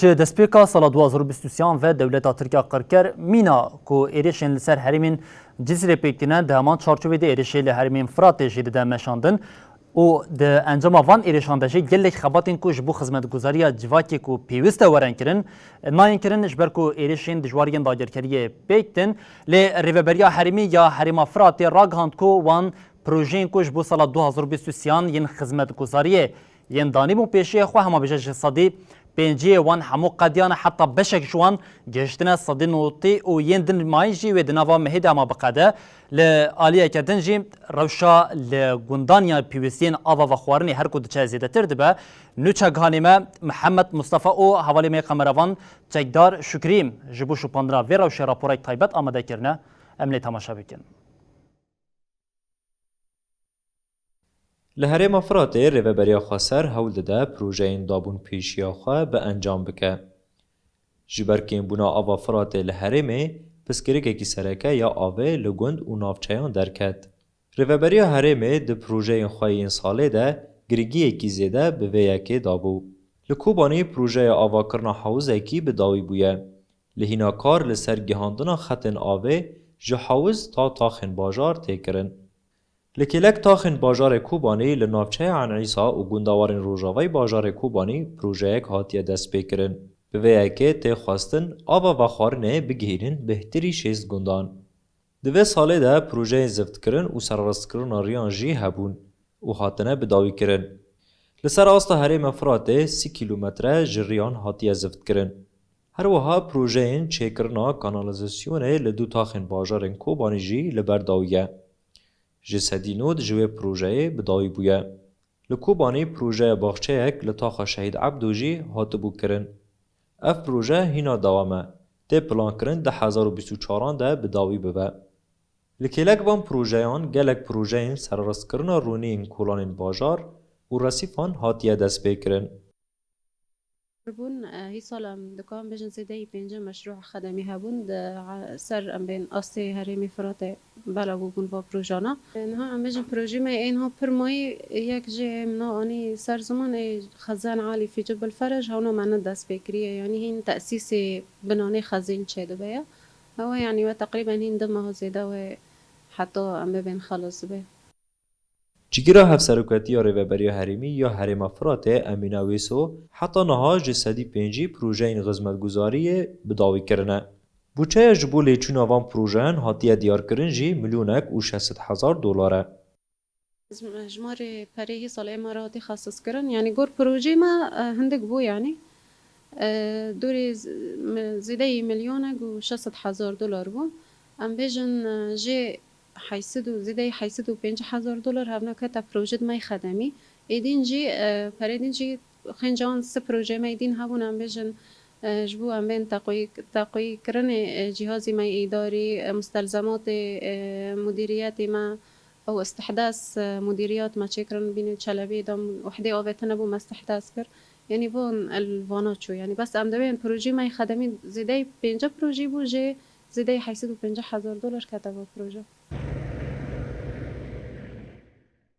دسپیکا سال 2023 و دولت ترکیه قرکر مینا کو ایریشن لسر هریمین جزیره پیکتینه ده همان چارچوبی ده ایریشی لهریمین فرات جیده ده مشاندن و ده انجام وان ایریشاندشی گلک خباتین کو جبو خدمت گزاری جواکی کو پیوست ورن کرن ناین کرن جبر کو ایریشین دجواریان داگرکری پیکتن لی ریوبریا هریمی یا هریما فرات راگهاند کو وان پروژین کو جبو سال 2023 ین خدمت گزاری ین دانی مو پیشی خو هما بجه صدی پنجی وان همو قدیان حتی بشک جوان گشتن صدی نوتی و یندن مایجی و دنوا مهد اما بقاده لآلیه کردن جی روشا لگوندانیا پیوستین آوا و خوارنی هر کود چه زیده ترده به نوچه گانیمه محمد مصطفى او حوالی می قمروان چکدار شکریم جبو شپاندرا و روش راپورای تایبت آمده کرنه امنی تماشا بکن. لهرم افراطی ریوبریا خسر هول داده پروژه این دابون پیشیا خواه به انجام بکه. جبرکین بنا آوا افراطی لهرمه پسکریک کی سرکه یا آوه لگوند و نافچهان درکت. ریوبریا هرمه ده پروژه این خواه این ساله ده گریگی کی زیده به ویکی دابو. لکوبانی پروژه آوا کرنا حوز اکی به داوی بویه. لحینا کار لسر گهاندنا خطن آوه جحوز تا تاخن باجار تکرن. لکیلک تاخن باجار کوبانی لنافچه عنعیسا و گوندوارن روژاوی باجار کوبانی پروژه یک هاتیه دست بکرن. به ویکه تی خواستن آوا و خارنه بگیرن بهتری شیست گوندان. دوه ساله ده پروژه زفت کرن و سررست کرن ریان جی هبون و هاتنه بداوی کرن. لسر آستا هریم افراته 30 کیلومتره جریان هاتیه زفت کرن. هر وها پروژه این چه کرنا کانالزاسیونه لدو تاخن باجارن کوبانی جی لبرداویه. جسدینود جوی پروژه بداوی بویه. لکوبانی پروژه باخچه یک لطاقه شهید عبدوجی هاتبو کرن. اف پروژه هینا دوامه. ده پلان کرن ده 2024 ده بداوی ببه. لکیلک بان پروژه آن گلک پروژه این سررست کرن رونی این کولان باجار و رسیفان هاتیه دست بکرن. بون هی سالم دکان بجن زیده پنجم مشروع خدمی هبون سر ام بین آستی هریمی فرات بالا بون با پروژانا اینها ام بجن پروژه ما اینها پرمای یک جه منا آنی سر زمان خزان عالی فی جبل الفرج هونو من دست بکریه یعنی هین تأسیس بنانه خزین چه دبیا هو يعني وتقريبا هين دمه زيادة وحتى ام بين خلص به جگیره هف سرکتی یا ریوبریا هریمی یا هریم افراط امینه ویسو حتی نها جسدی پنجی پروژه این خدمت گزاری بداوی کرنه. بودجه جبو لیچون آوان پروژه هاتیه دیار کرن جی میلیونک و 600,000 دلاره. جمار پره سال اماراتی خصص کرن يعني گور پروژه ما هندك بو يعني دوری زیده میلیونک و 600,000 دلار بو ام بیجن جی حيصدوا زي حيصدوا 50,000 دلار هفنا كتا بروجيت ماي خدمي ايدين جي پردين جي خنجان سه پروژه ما ايدين هبون ام بيجن جبو ام بين تقوي كرن جهازي ماي اداري مستلزمات مديريات ما او استحداث مديريات ما تشكرن بين چلبي دم وحده اوتنا بو ما استحداث كر يعني بون الفانات شو يعني بس ام دبين پروژه ماي خدمي زي 5 پروژه بو جي زي حيصدوا 50,000 دلار كتا بو پروژه